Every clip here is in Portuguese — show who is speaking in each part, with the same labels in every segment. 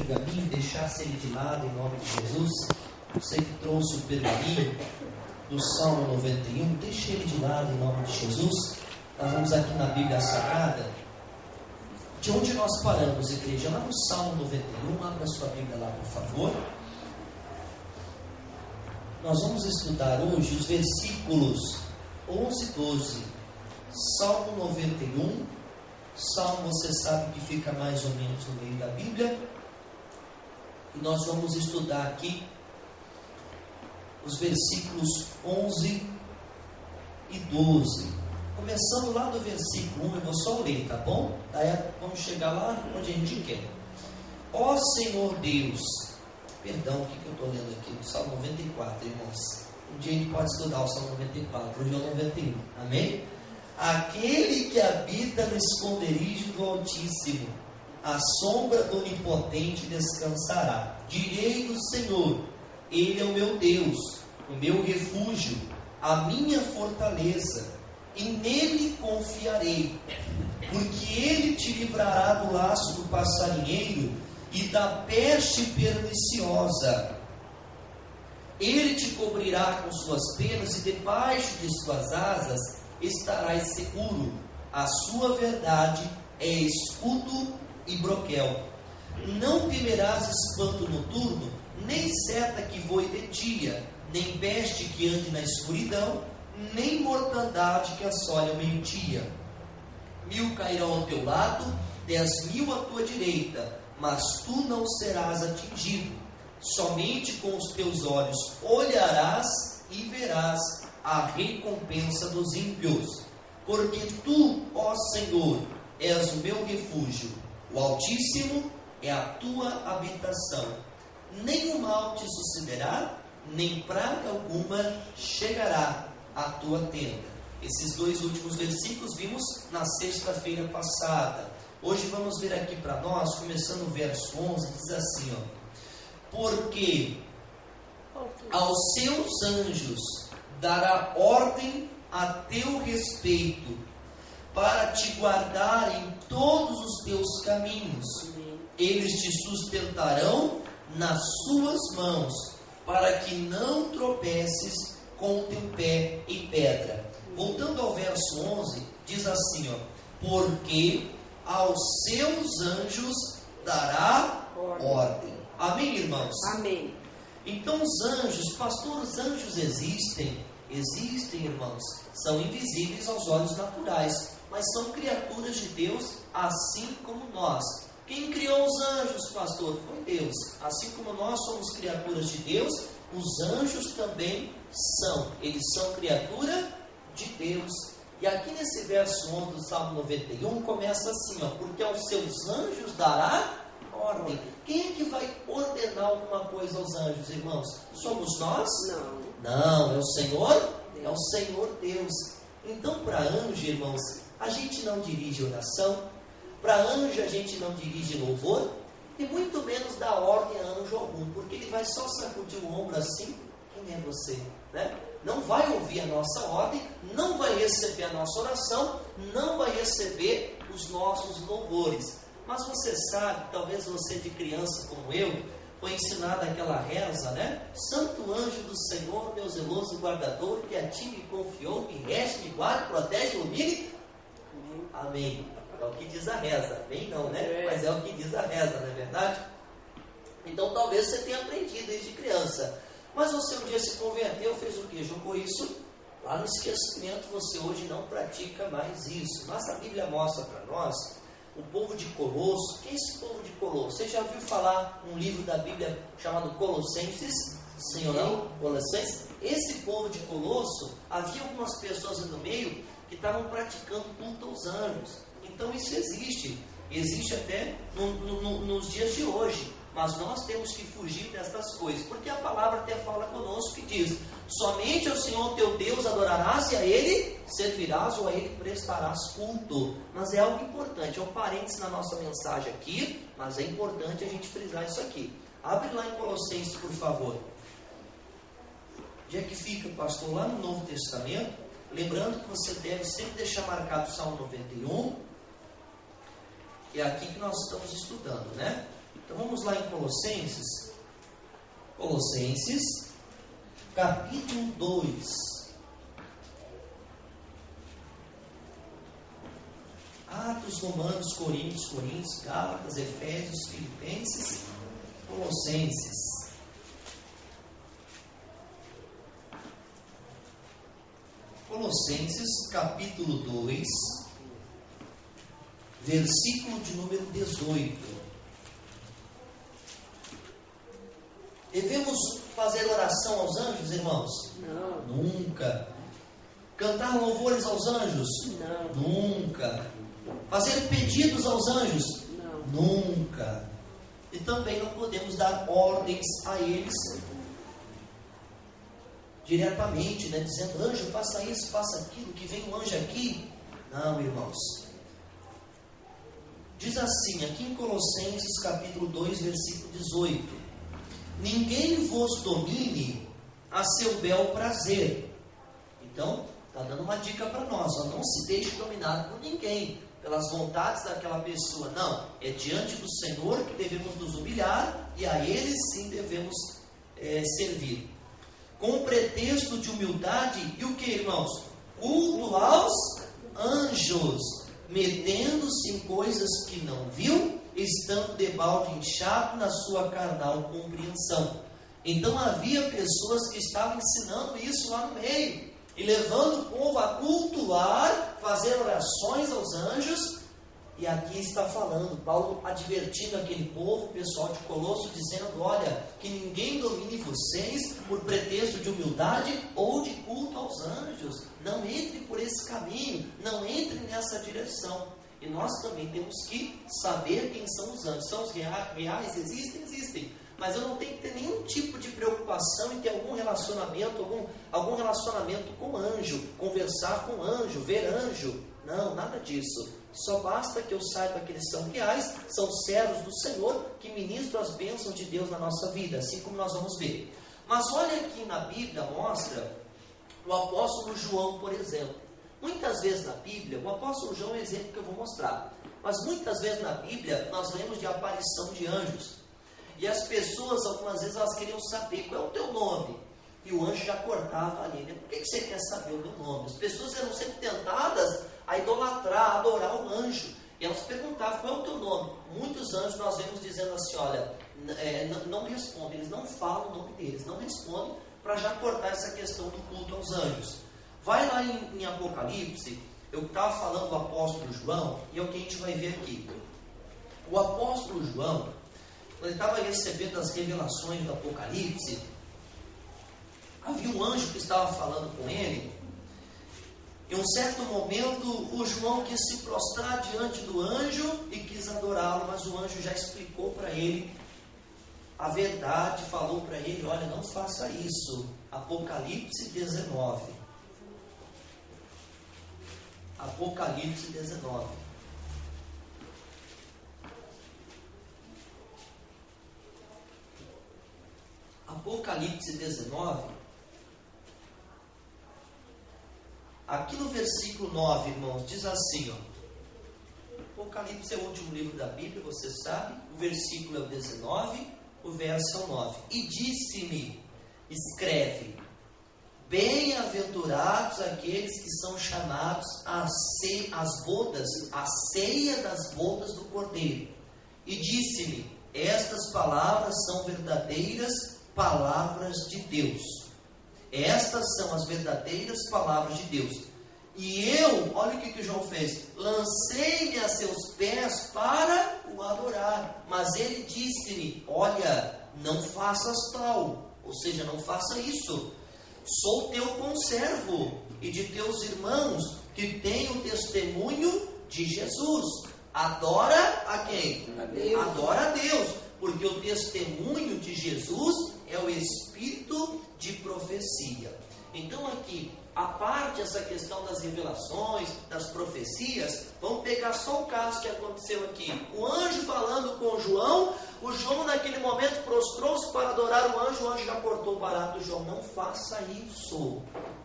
Speaker 1: pergaminho, deixasse ele de lado em nome de Jesus. Você que trouxe o pergaminho do Salmo 91, deixe ele de lado em nome de Jesus. Nós vamos aqui na Bíblia Sagrada. De onde nós paramos, igreja? Lá no Salmo 91, abra sua Bíblia lá, por favor. Nós vamos estudar hoje os versículos 11 e 12. Salmo 91. Salmo, você sabe que fica mais ou menos no meio da Bíblia. E nós vamos estudar aqui os versículos 11 e 12. Começando lá do versículo 1, eu vou só ler, tá bom? Daí vamos chegar lá onde a gente quer. Ó Senhor Deus, perdão, o que eu estou lendo aqui? O Salmo 94, irmãos. Um dia a gente pode estudar o Salmo 94, hoje é o 91, amém? Aquele que habita no esconderijo do Altíssimo, à sombra do Onipotente descansará. Direi do Senhor, Ele é o meu Deus, o meu refúgio, a minha fortaleza, e nele confiarei, porque Ele te livrará do laço do passarinheiro e da peste perniciosa. Ele te cobrirá com suas penas e debaixo de suas asas estarás seguro. A sua verdade é escudo e broquel. Não temerás espanto noturno, nem seta que voe de dia, nem peste que ande na escuridão, nem mortandade que assole ao meio-dia. 1000 cairão ao teu lado, 10.000 à tua direita, mas tu não serás atingido. Somente com os teus olhos olharás e verás a recompensa dos ímpios. Porque tu, ó Senhor, és o meu refúgio, o Altíssimo é a tua habitação. Nenhum mal te sucederá, nem praga alguma chegará à tua tenda. Esses dois últimos versículos vimos na sexta-feira passada. Hoje vamos ver aqui para nós, começando o verso 11, diz assim, ó: porque aos seus anjos dará ordem a teu respeito, para te guardar em todos os teus caminhos. Eles te sustentarão nas suas mãos, para que não tropeces com o teu pé em pedra. Voltando ao verso 11, diz assim, ó: porque aos seus anjos dará ordem. Amém, irmãos?
Speaker 2: Amém.
Speaker 1: Então os anjos, pastor, os anjos existem, irmãos, são invisíveis aos olhos naturais, mas são criaturas de Deus, assim como nós. Quem criou os anjos, pastor? Foi Deus. Assim como nós somos criaturas de Deus, os anjos também são. Eles são criatura de Deus. E aqui nesse verso 11 do Salmo 91, começa assim, ó: porque aos seus anjos dará ordem. Quem é que vai ordenar alguma coisa aos anjos, irmãos? Somos nós? Não, é o Senhor? Deus. É o Senhor Deus. Então, para anjo, irmãos, a gente não dirige oração, para anjo a gente não dirige louvor, e muito menos dá ordem a anjo algum, porque ele vai só sacudir o ombro assim. Quem é você? Né? Não vai ouvir a nossa ordem, não vai receber a nossa oração, não vai receber os nossos louvores. Mas você sabe, talvez você de criança como eu, foi ensinada aquela reza, né? Santo anjo do Senhor, meu zeloso guardador, que a ti me confiou, me rege, me guarde, protege, ilumine. Amém. É o que diz a reza. Amém não, né? Mas é o que diz a reza, não é verdade? Então talvez você tenha aprendido desde criança. Mas você um dia se converteu, fez o quê? Jogou isso lá no esquecimento. Você hoje não pratica mais isso. Mas a Bíblia mostra para nós o povo de Colosso. Quem é esse povo de Colosso? Você já ouviu falar num livro da Bíblia chamado Colossenses? Sim ou não? Colossenses? Esse povo de Colosso, havia algumas pessoas no meio que estavam praticando culto aos anjos. Então isso existe. Existe até nos dias de hoje. Mas nós temos que fugir destas coisas, porque a palavra até fala conosco que diz: somente ao Senhor teu Deus adorarás e a Ele servirás ou a Ele prestarás culto. Mas é algo importante, é um parênteses na nossa mensagem aqui, mas é importante a gente frisar isso aqui. Abre lá em Colossenses, por favor. Onde é que fica, pastor? Lá no Novo Testamento. Lembrando que você deve sempre deixar marcado o Salmo 91, que é aqui que nós estamos estudando, né? Então vamos lá em Colossenses. Colossenses, capítulo 2. Atos, Romanos, Coríntios, Gálatas, Efésios, Filipenses, Colossenses. Colossenses, capítulo 2, versículo de número 18. Devemos fazer oração aos anjos, irmãos?
Speaker 2: Não.
Speaker 1: Nunca. Cantar louvores aos anjos?
Speaker 2: Não.
Speaker 1: Nunca. Fazer pedidos aos anjos?
Speaker 2: Não.
Speaker 1: Nunca. E também não podemos dar ordens a eles diretamente, né? Dizendo, anjo, faça isso, faça aquilo, que vem um anjo aqui. Não, irmãos. Diz assim, aqui em Colossenses capítulo 2, versículo 18. Ninguém vos domine a seu bel prazer. Então, está dando uma dica para nós, ó, não se deixe dominar por ninguém, pelas vontades daquela pessoa. Não, é diante do Senhor que devemos nos humilhar e a Ele sim devemos servir. Com pretexto de humildade e o que, irmãos? Culto aos anjos, metendo-se em coisas que não viu, estando debalde inchado na sua carnal compreensão. Então havia pessoas que estavam ensinando isso lá no meio, e levando o povo a cultuar, fazer orações aos anjos. E aqui está falando, Paulo advertindo aquele povo, o pessoal de Colosso, dizendo, olha, que ninguém domine vocês por pretexto de humildade ou de culto aos anjos. Não entre por esse caminho, não entre nessa direção. E nós também temos que saber quem são os anjos. São os reais? Existem. Mas eu não tenho que ter nenhum tipo de preocupação em ter algum relacionamento com anjo, conversar com anjo, ver anjo. Não, nada disso. Só basta que eu saiba que eles são reais, são servos do Senhor, que ministram as bênçãos de Deus na nossa vida, assim como nós vamos ver. Mas olha aqui na Bíblia, mostra o apóstolo João, por exemplo. Muitas vezes na Bíblia, o apóstolo João é um exemplo que eu vou mostrar. Mas muitas vezes na Bíblia, nós lemos de aparição de anjos. E as pessoas, algumas vezes, elas queriam saber qual é o teu nome. E o anjo já cortava ali, né? Por que você quer saber o meu nome? As pessoas eram sempre tentadas a idolatrar, a adorar o anjo. E elas perguntavam, qual é o teu nome? Muitos anjos nós vemos dizendo assim, olha, não respondem, eles não falam o nome deles, não respondem, para já cortar essa questão do culto aos anjos. Vai lá em Apocalipse, eu estava falando do apóstolo João, e é o que a gente vai ver aqui. O apóstolo João, quando ele estava recebendo as revelações do Apocalipse, havia um anjo que estava falando com ele. Em um certo momento, o João quis se prostrar diante do anjo e quis adorá-lo, mas o anjo já explicou para ele a verdade, falou para ele, olha, não faça isso. Apocalipse 19. Apocalipse 19. Apocalipse 19. Aqui no versículo 9, irmãos, diz assim, ó. Apocalipse é o último livro da Bíblia, você sabe. O versículo é o 19, o verso é o 9. E disse-me, escreve, bem-aventurados aqueles que são chamados a ceia das bodas do Cordeiro. E disse-me, estas palavras são verdadeiras palavras de Deus. Estas são as verdadeiras palavras de Deus. E eu, olha o que João fez, lancei-me a seus pés para o adorar. Mas ele disse-me, olha, não faças tal, ou seja, não faça isso. Sou teu conservo e de teus irmãos que têm o testemunho de Jesus. Adora a quem?
Speaker 2: A Deus.
Speaker 1: Adora a Deus, porque o testemunho de Jesus é o espírito de profecia. Então aqui, a parte essa questão das revelações, das profecias, vamos pegar só o caso que aconteceu aqui. O anjo falando com o João naquele momento prostrou-se para adorar o anjo já cortou o barato do João. Não faça isso,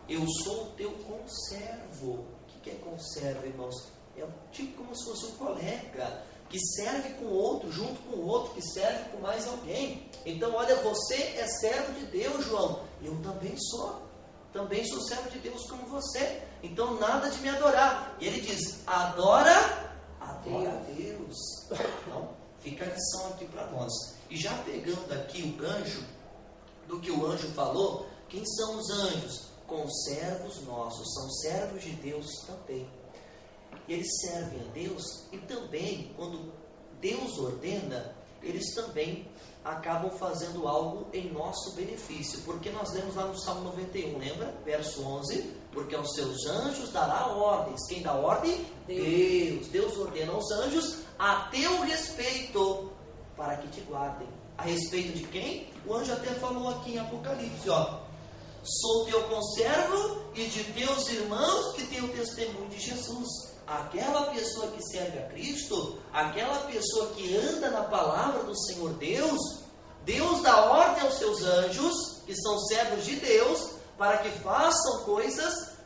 Speaker 1: eu sou o teu conservo. O que é conservo, irmãos? É tipo como se fosse um colega.
Speaker 2: que serve com outro, junto com outro, que serve com mais alguém. Então, olha, você é servo de Deus, João. Eu também sou. Também sou servo de Deus como você. Então, nada de me adorar. E ele diz, adora a Deus. Então, fica a lição aqui para nós. E já pegando aqui o gancho do que o anjo falou, quem são os anjos? Conservos nossos, são servos de Deus também. E eles servem a Deus e também, quando Deus ordena, eles também acabam fazendo algo em nosso benefício. Porque nós lemos lá no Salmo 91, lembra? Verso 11, porque aos seus anjos dará ordens. Quem dá ordem? Deus. Deus ordena aos anjos a teu respeito, para que te guardem. A respeito de quem? O anjo até falou aqui em Apocalipse, ó. Sou teu conservo e de teus irmãos que têm o testemunho de Jesus. Aquela pessoa que serve a Cristo, aquela pessoa que anda na palavra do Senhor Deus, Deus dá ordem aos seus anjos, que são servos de Deus, para que façam coisas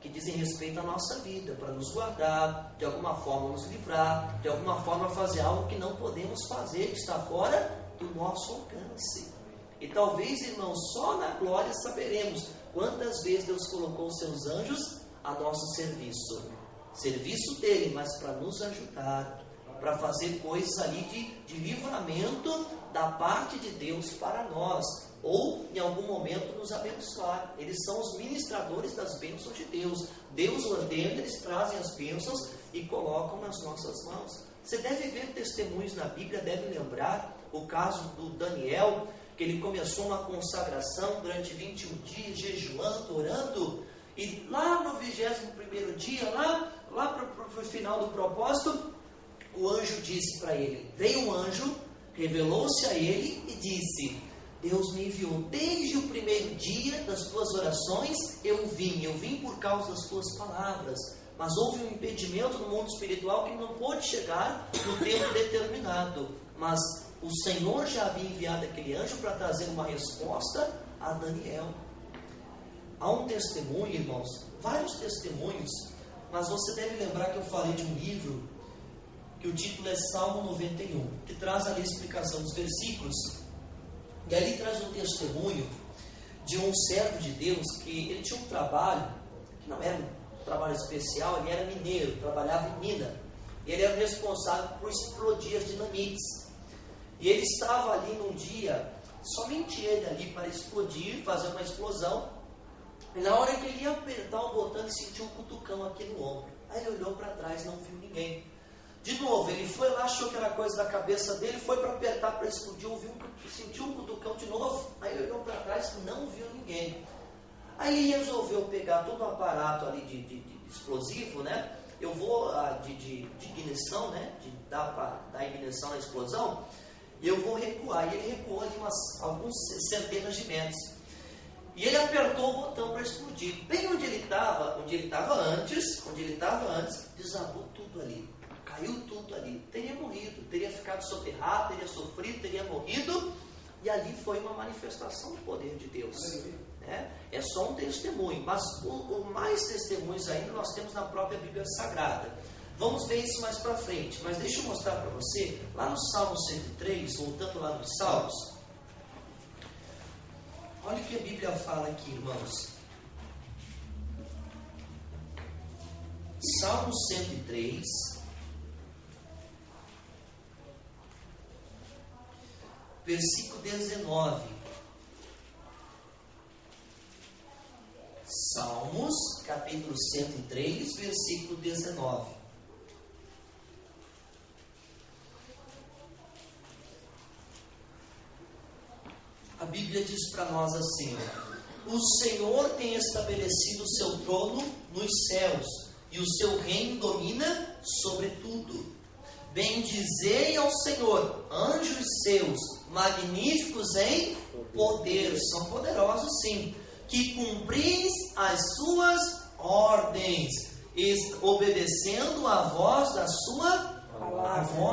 Speaker 2: que dizem respeito à nossa vida, para nos guardar, de alguma forma nos livrar, de alguma forma fazer algo que não podemos fazer, que está fora do nosso alcance. E talvez, irmãos, só na glória saberemos quantas vezes Deus colocou os seus anjos a nosso serviço. Serviço dele, mas para nos ajudar, para fazer coisas ali de livramento da parte de Deus para nós, ou em algum momento nos abençoar. Eles são os ministradores das bênçãos de Deus. Deus ordena, eles trazem as bênçãos e colocam nas nossas mãos. Você deve ver testemunhos na Bíblia, deve lembrar o caso do Daniel, que ele começou uma consagração durante 21 dias, jejuando, orando, e lá no 21º dia, lá para o final do propósito, o anjo disse para ele, veio um anjo, revelou-se a ele e disse, Deus me enviou desde o primeiro dia das tuas orações, eu vim por causa das tuas palavras, mas houve um impedimento no mundo espiritual que não pôde chegar no tempo determinado, mas o Senhor já havia enviado aquele anjo para trazer uma resposta a Daniel. Há um testemunho, irmãos, vários testemunhos, mas você deve lembrar que eu falei de um livro, que o título é Salmo 91, que traz ali a explicação dos versículos, e ali traz um testemunho de um servo de Deus, que ele tinha um trabalho, que não era um trabalho especial, ele era mineiro, trabalhava em mina, e ele era responsável por explodir as dinamites. E ele estava ali num dia, somente ele ali para explodir, fazer uma explosão. E na hora que ele ia apertar o botão, ele sentiu um cutucão aqui no ombro. Aí ele olhou para trás, não viu ninguém. De novo, ele foi lá, achou que era coisa da cabeça dele, foi para apertar para explodir, sentiu um cutucão de novo. Aí ele olhou para trás, não viu ninguém. Aí ele resolveu pegar todo o aparato ali de explosivo, né? Eu vou de ignição, né? De dar ignição na explosão. E eu vou recuar. E ele recuou ali algumas centenas de metros. E ele apertou o botão para explodir. Bem onde ele estava antes, desabou tudo ali. Caiu tudo ali. Teria morrido, teria ficado soterrado, teria sofrido, teria morrido. E ali foi uma manifestação do poder de Deus. É só um testemunho. Mas o mais testemunhos ainda nós temos na própria Bíblia Sagrada. Vamos ver isso mais para frente, mas deixa eu mostrar para você, lá no Salmo 103, voltando lá nos Salmos, olha o que a Bíblia fala aqui, irmãos. Salmo 103, versículo 19. Salmos, capítulo 103, versículo 19. A Bíblia diz para nós assim, o Senhor tem estabelecido o seu trono nos céus, e o seu reino domina sobre tudo. Bendizei ao Senhor, anjos seus, magníficos em poder, são poderosos sim, que cumpris as suas ordens, obedecendo a voz da sua palavra.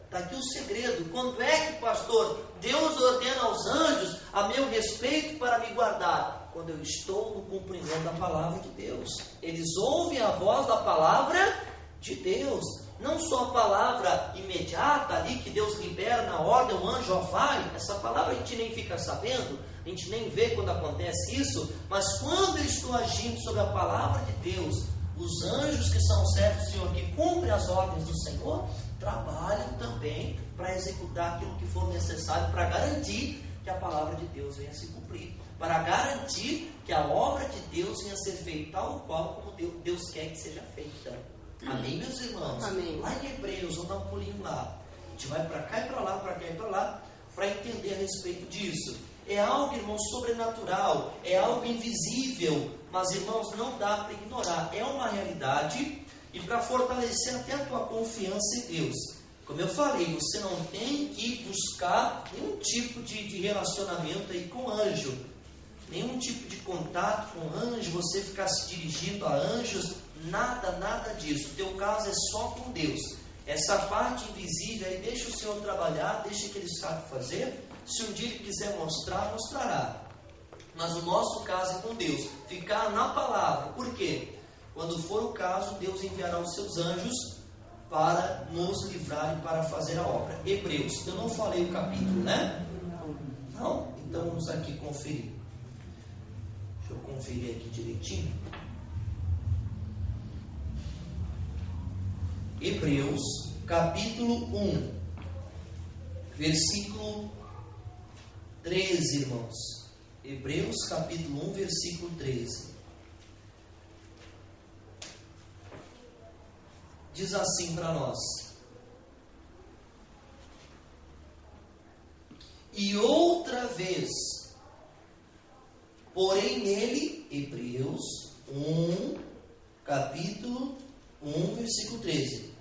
Speaker 2: Está aqui o segredo. Quando é que, pastor, Deus ordena aos anjos a meu respeito para me guardar? Quando eu estou no cumprimento da palavra de Deus. Eles ouvem a voz da palavra de Deus. não só a palavra imediata ali que Deus libera na ordem, o anjo vai, essa palavra a gente nem fica sabendo, a gente nem vê quando acontece isso, mas quando eu estou agindo sobre a palavra de Deus, os anjos que são servos do Senhor, que cumprem as ordens do Senhor, trabalham também para executar aquilo que for necessário para garantir que a palavra de Deus venha se cumprir, para garantir que a obra de Deus venha a ser feita tal qual como Deus quer que seja feita. Amém, meus irmãos?
Speaker 3: Amém.
Speaker 2: Lá em Hebreus, vamos dar um pulinho lá. A gente vai para cá e para lá, para cá e para lá, para entender a respeito disso. É algo, irmãos, sobrenatural, é algo invisível, mas, irmãos, não dá para ignorar. É uma realidade, e para fortalecer até a tua confiança em Deus. Como eu falei, você não tem que buscar nenhum tipo de relacionamento aí com anjo, nenhum tipo de contato com anjo, você ficar se dirigindo a anjos, nada disso. O teu caso é só com Deus. Essa parte invisível aí, deixa o Senhor trabalhar, deixa que Ele sabe fazer. Se um dia Ele quiser mostrar, mostrará. Mas o nosso caso é com Deus, ficar na palavra. Por quê? Quando for o caso, Deus enviará os seus anjos para nos livrar e para fazer a obra. Hebreus, eu não falei o capítulo, né? Não? Então vamos aqui conferir. Deixa eu conferir aqui direitinho. Hebreus, capítulo 1, versículo 13, irmãos. Hebreus, capítulo 1, versículo 13. Diz assim para nós: e outra vez, porém nele, Hebreus 1, capítulo 1, versículo 13.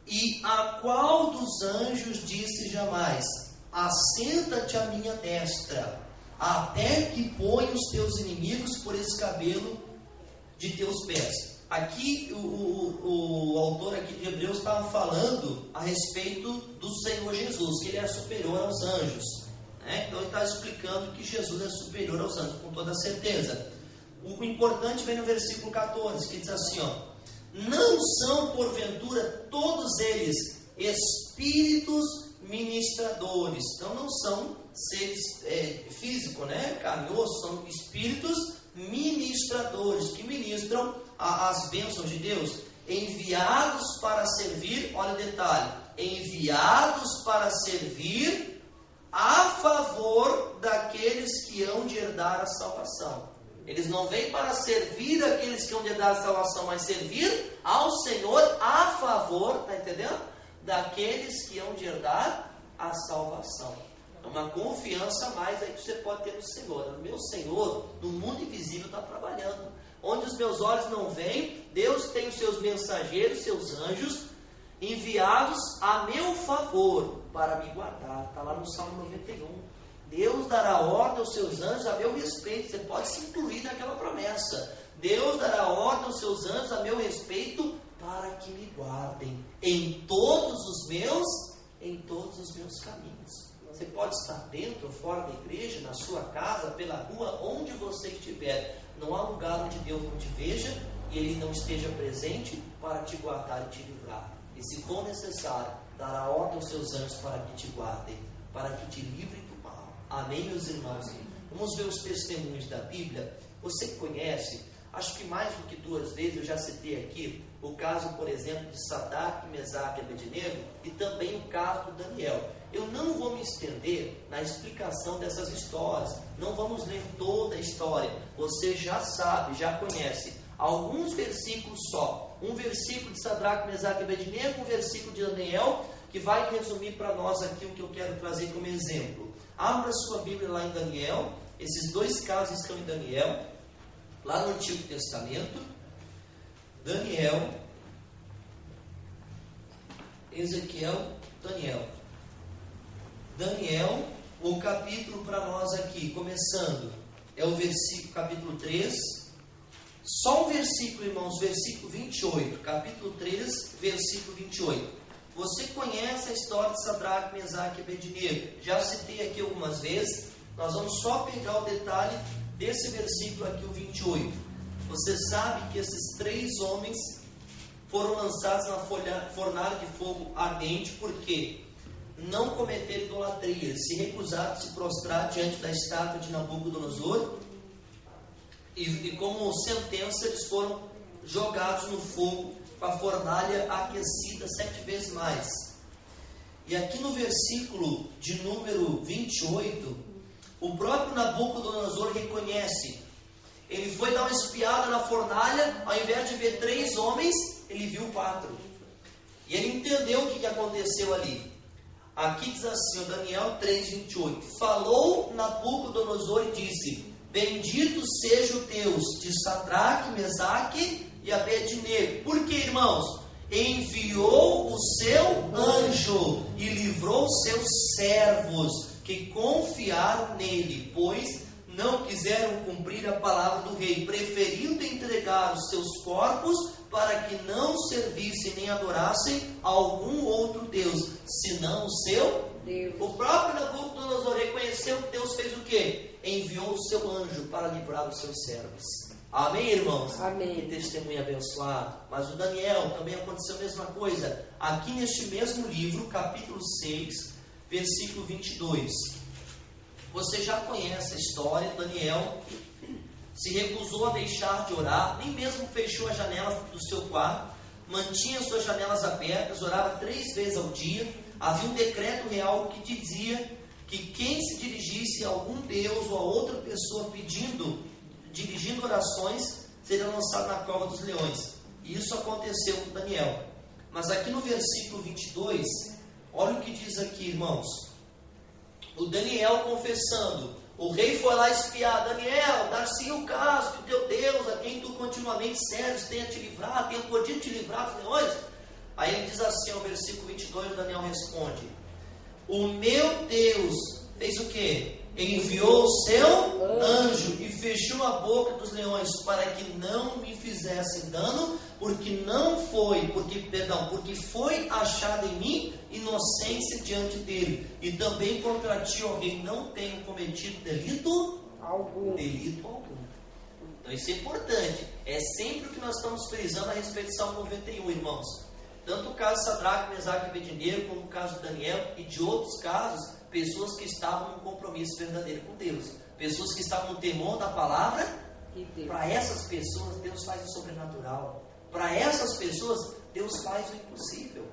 Speaker 2: E a qual dos anjos disse jamais: assenta-te à minha destra, até que ponha os teus inimigos por escabelo de teus pés. Aqui o autor aqui de Hebreus estava falando a respeito do Senhor Jesus, que Ele é superior aos anjos, né? Então ele está explicando que Jesus é superior aos anjos, com toda certeza. O importante vem no versículo 14, que diz assim, ó: não são porventura todos eles espíritos ministradores. Então não são seres físicos, né? Carne e osso, são espíritos ministradores que ministram as bênçãos de Deus, enviados para servir, olha o detalhe, enviados para servir a favor daqueles que hão de herdar a salvação. Eles não vêm para servir aqueles que hão de herdar a salvação, mas servir ao Senhor a favor, está entendendo? Daqueles que hão de herdar a salvação. É uma confiança a mais aí que você pode ter no Senhor. O meu Senhor, no mundo invisível, está trabalhando. Onde os meus olhos não veem, Deus tem os seus mensageiros, seus anjos, enviados a meu favor para me guardar. Está lá no Salmo 91. Deus dará ordem aos seus anjos a meu respeito. Você pode se incluir naquela promessa. Deus dará ordem aos seus anjos a meu respeito para que me guardem em todos os meus caminhos. Você pode estar dentro ou fora da igreja, na sua casa, pela rua, onde você estiver. Não há lugar onde Deus não te veja e Ele não esteja presente para te guardar e te livrar. E se for necessário, dará ordem aos seus anjos para que te guardem, para que te livrem do mal. Amém, meus irmãos? Vamos ver os testemunhos da Bíblia. Você conhece, acho que mais do que 2 vezes, eu já citei aqui, o caso, por exemplo, de Sadraque, Mesaque e Abednego, e também o caso do Daniel. Eu não vou me estender na explicação dessas histórias, não vamos ler toda a história, você já sabe, já conhece alguns versículos só, um versículo de Sadraque, Mesaque e Abednego, um versículo de Daniel, que vai resumir para nós aqui o que eu quero trazer como exemplo. Abra sua Bíblia lá em Daniel, esses 2 casos estão em Daniel, lá no Antigo Testamento. Daniel, Ezequiel, Daniel. Daniel, o capítulo para nós aqui, começando, é o versículo, capítulo 3, só um versículo, irmãos, versículo 28, capítulo 3, versículo 28. Você conhece a história de Sadraque, Mesaque e Abednego? Já citei aqui algumas vezes, nós vamos só pegar o detalhe desse versículo aqui, o 28. Você sabe que esses 3 homens foram lançados na fornalha de fogo ardente, porque não cometeram idolatria, se recusaram a se prostrar diante da estátua de Nabucodonosor, e como sentença eles foram jogados no fogo, com a fornalha aquecida 7 vezes mais. E aqui no versículo de número 28, o próprio Nabucodonosor reconhece. Ele foi dar uma espiada na fornalha, ao invés de ver 3 homens, ele viu 4. E ele entendeu o que aconteceu ali. Aqui diz assim, o Daniel 3:28. Falou Nabucodonosor e disse: Bendito seja o Deus de Sadraque, Mesaque e Abednego. Por que, irmãos? Enviou o seu anjo e livrou seus servos que confiaram nele, pois não quiseram cumprir a palavra do rei, preferindo entregar os seus corpos para que não servissem nem adorassem a algum outro Deus, senão o seu Deus. O próprio Nabucodonosor reconheceu que Deus fez o quê? Enviou o seu anjo para livrar os seus servos. Amém, irmãos? Amém. Que testemunho abençoado. Mas o Daniel também aconteceu a mesma coisa. Aqui neste mesmo livro, capítulo 6, versículo 22. Você já conhece a história. Daniel se recusou a deixar de orar, nem mesmo fechou a janela do seu quarto, mantinha suas janelas abertas, orava 3 vezes ao dia. Havia um decreto real que dizia que quem se dirigisse a algum Deus ou a outra pessoa dirigindo orações, seria lançado na cova dos leões. E isso aconteceu com Daniel. Mas aqui no versículo 22, olha o que diz aqui, irmãos. O Daniel confessando, o rei foi lá espiar: Daniel, dar-se o caso que o teu Deus, a quem tu continuamente serves, tenha te livrado, tenha podido te livrar dos leões. Aí ele diz assim, ao versículo 22, Daniel responde: o meu Deus fez o quê? Enviou o seu anjo e fechou a boca dos leões para que não me fizessem dano, porque foi achada em mim inocência diante dele. E também contra ti, ó rei, não tenho cometido delito algum. Então isso é importante. É sempre o que nós estamos frisando a respeito de Salmo 91, irmãos. Tanto o caso de Sadraque, Mesaque e Abednego, como o caso de Daniel e de outros casos, pessoas que estavam num compromisso verdadeiro com Deus, pessoas que estavam no temor da palavra. Para essas pessoas Deus faz o sobrenatural. Para essas pessoas Deus faz o impossível.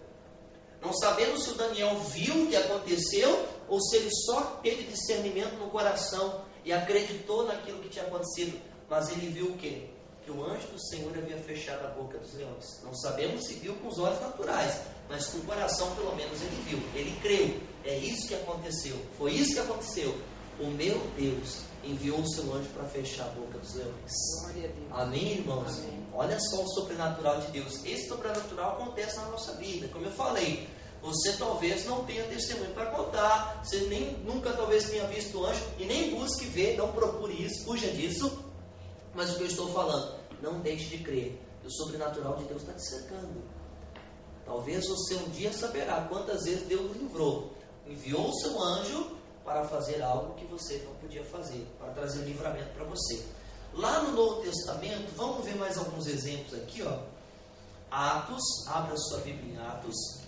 Speaker 2: Não sabemos se o Daniel viu o que aconteceu ou se ele só teve discernimento no coração e acreditou naquilo que tinha acontecido. Mas ele viu o quê? Que o anjo do Senhor havia fechado a boca dos leões. Não sabemos se viu com os olhos naturais, mas com o coração pelo menos ele viu, ele creu. É isso que aconteceu, foi isso que aconteceu. O meu Deus enviou o seu anjo para fechar a boca dos leões. Amém, irmãos? Amém. Olha só o sobrenatural de Deus. Esse sobrenatural acontece na nossa vida. Como eu falei, você talvez não tenha testemunho para contar, você nunca talvez tenha visto o anjo e nem busque ver, não procure isso, fuja disso. Mas o que eu estou falando, não deixe de crer. O sobrenatural de Deus está te cercando. Talvez você um dia saberá quantas vezes Deus livrou. Enviou o seu anjo para fazer algo que você não podia fazer, para trazer livramento para você. Lá no Novo Testamento, vamos ver mais alguns exemplos aqui, ó. Atos, abra sua Bíblia em Atos,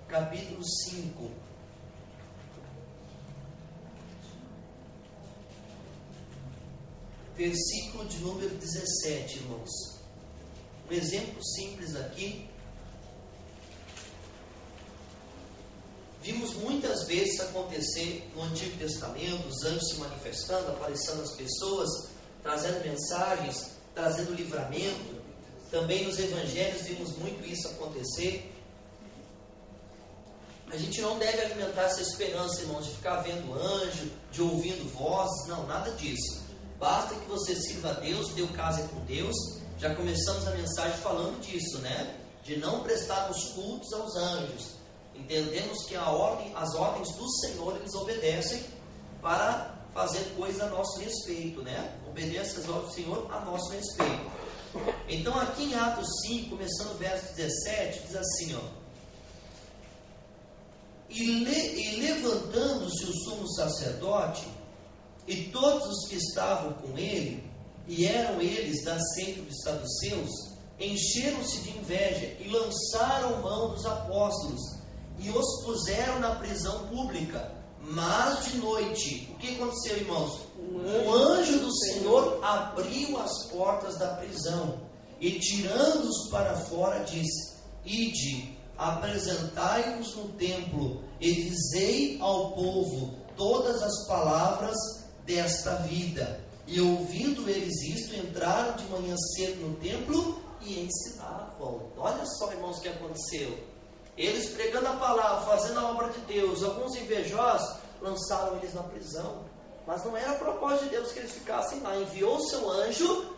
Speaker 2: capítulo 5. Versículo de número 17, irmãos. Um exemplo simples aqui. Vimos muitas vezes acontecer no Antigo Testamento, os anjos se manifestando, aparecendo às pessoas, trazendo mensagens, trazendo livramento. Também nos Evangelhos vimos muito isso acontecer. A gente não deve alimentar essa esperança, irmãos, de ficar vendo anjo, de ouvindo vozes, não, nada disso. Basta que você sirva a Deus, dê o caso é com Deus. Já começamos a mensagem falando disso, né? De não prestarmos cultos aos anjos. Entendemos que as ordens do Senhor, eles obedecem para fazer coisa a nosso respeito, né? Obedece as ordens do Senhor a nosso respeito. Então aqui em Atos 5, começando o verso 17, diz assim, ó: E levantando-se o sumo sacerdote e todos os que estavam com ele, e eram eles da seita dos saduceus,
Speaker 1: encheram-se de inveja e lançaram mão dos apóstolos e os puseram na prisão pública. Mas de noite, o que aconteceu, irmãos? O anjo do Senhor abriu as portas da prisão e, tirando-os para fora, disse: Ide, apresentai-vos no templo e dizei ao povo todas as palavras desta vida. E ouvindo eles isto, entraram de manhã cedo no templo e ensinavam. Olha só, irmãos, o que aconteceu. Eles pregando a palavra, fazendo a obra de Deus, alguns invejosos lançaram eles na prisão. Mas não era a propósito de Deus que eles ficassem lá. Enviou o seu anjo,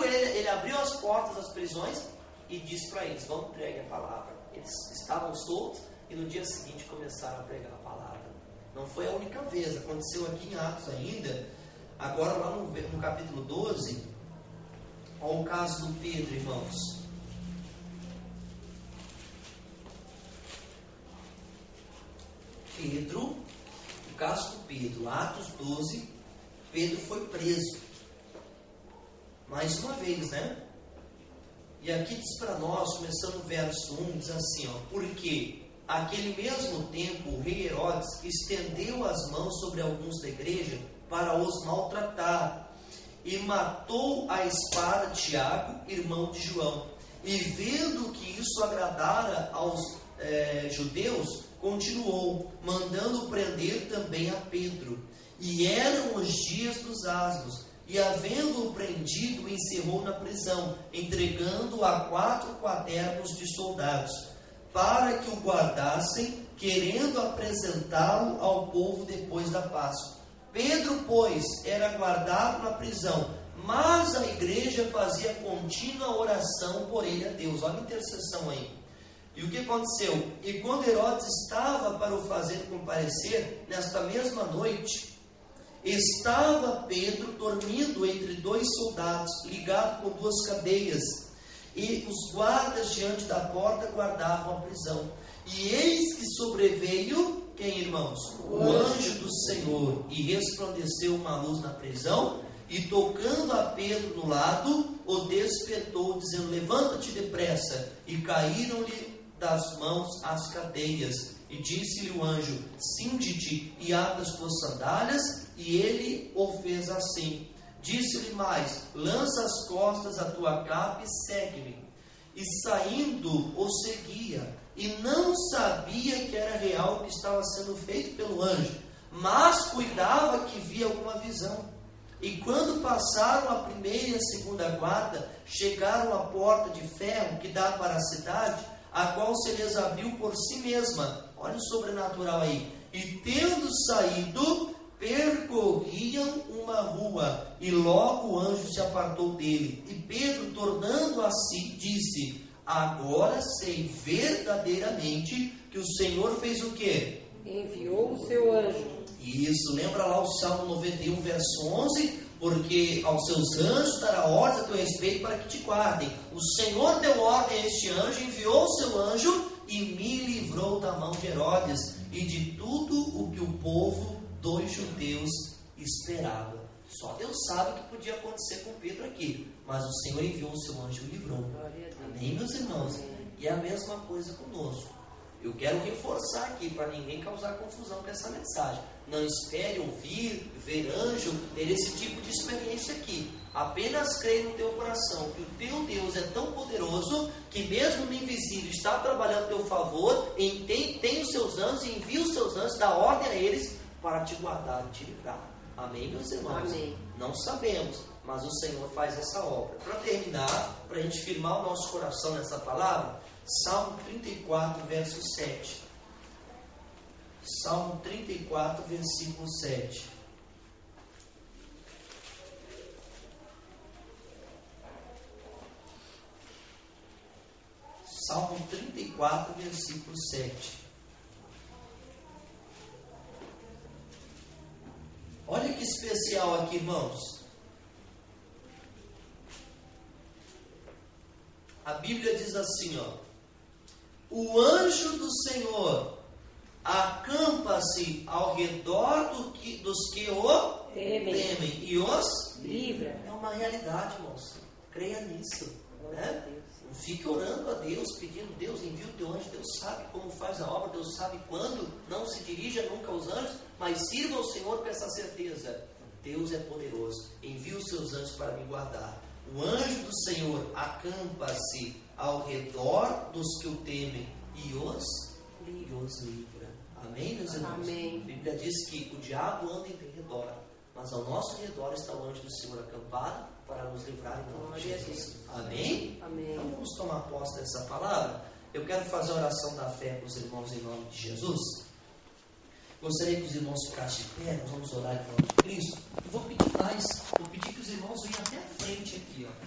Speaker 1: ele abriu as portas das prisões e disse para eles: vamos pregar a palavra. Eles estavam soltos e no dia seguinte começaram a pregar a palavra. Não foi a única vez, aconteceu aqui em Atos ainda. Agora lá no capítulo 12, olha o caso do Pedro, irmãos. O caso do Pedro, Atos 12, Pedro foi preso. Mais uma vez, né? E aqui diz para nós, começando no verso 1, diz assim, ó: porque aquele mesmo tempo o rei Herodes estendeu as mãos sobre alguns da igreja para os maltratar, e matou a espada Tiago, irmão de João. E vendo que isso agradara aos judeus, continuou, mandando prender também a Pedro. E eram os dias dos asmos, e havendo-o prendido, o encerrou na prisão, entregando-o a 4 quaternos de soldados, para que o guardassem, querendo apresentá-lo ao povo depois da Páscoa. Pedro, pois, era guardado na prisão, mas a igreja fazia contínua oração por ele a Deus. Olha a intercessão aí. E o que aconteceu? E quando Herodes estava para o fazer comparecer, nesta mesma noite, estava Pedro dormindo entre 2 soldados, ligado com 2 cadeias, e os guardas diante da porta guardavam a prisão. E eis que sobreveio, quem, irmãos? O anjo do Senhor, e resplandeceu uma luz na prisão, e tocando a Pedro no lado, o despertou, dizendo: levanta-te depressa. E caíram-lhe das mãos as cadeias. E disse-lhe o anjo: cinge-te e ata as tuas sandálias. E ele o fez assim. Disse-lhe mais: lança as costas a tua capa e segue-me. E saindo o seguia, e não sabia que era real o que estava sendo feito pelo anjo, mas cuidava que via alguma visão. E quando passaram a primeira e a segunda guarda, chegaram à porta de ferro que dá para a cidade, a qual se lhes abriu por si mesma. Olha o sobrenatural aí. E tendo saído, percorriam uma rua, e logo o anjo se apartou dele. E Pedro, tornando a si, disse: agora sei verdadeiramente que o Senhor fez o quê?
Speaker 3: Enviou o seu anjo.
Speaker 1: Isso, lembra lá o Salmo 91, verso 11? Porque aos seus anjos dará ordem a teu respeito para que te guardem. O Senhor deu ordem a este anjo, enviou o seu anjo e me livrou da mão de Herodes e de tudo o que o povo dos judeus esperava. Só Deus sabe o que podia acontecer com Pedro aqui, mas o Senhor enviou o seu anjo e o livrou. Amém, meus irmãos? E é a mesma coisa conosco. Eu quero reforçar aqui para ninguém causar confusão com essa mensagem. Não espere ouvir, ver anjo, ter esse tipo de experiência aqui. Apenas creia no teu coração que o teu Deus é tão poderoso que mesmo no invisível está trabalhando a teu favor, tem os seus anjos e envia os seus anjos, dá ordem a eles para te guardar e te livrar. Amém, meus irmãos?
Speaker 3: Amém.
Speaker 1: Não sabemos, mas o Senhor faz essa obra. Para terminar, para a gente firmar o nosso coração nessa palavra, Salmo 34, verso 7. Salmo 34, versículo 7. Salmo 34, versículo 7. Olha que especial aqui, irmãos. A Bíblia diz assim, ó: o anjo do Senhor acampa-se ao redor dos que o temem e os
Speaker 3: livra.
Speaker 1: É uma realidade, irmãos. Creia nisso.
Speaker 2: né? Fique orando a Deus, pedindo: Deus, envia o teu anjo. Deus sabe como faz a obra, Deus sabe quando. Não se dirija nunca aos anjos, mas sirva ao Senhor com essa certeza: Deus é poderoso, envia os seus anjos para me guardar. O anjo do Senhor acampa-se ao redor dos que o temem e os livra. Amém, meus irmãos?
Speaker 3: Amém.
Speaker 2: A Bíblia diz que o diabo anda em redor, mas ao nosso redor está o anjo do Senhor acampado para nos livrar em nome de Jesus. Amém?
Speaker 3: Amém.
Speaker 2: Então vamos tomar posse dessa palavra. Eu quero fazer a oração da fé com os irmãos em nome de Jesus. Gostaria que os irmãos ficassem de pé. Nós vamos orar em nome de Cristo. E vou pedir mais. Vou pedir que os irmãos venham até a frente aqui, ó.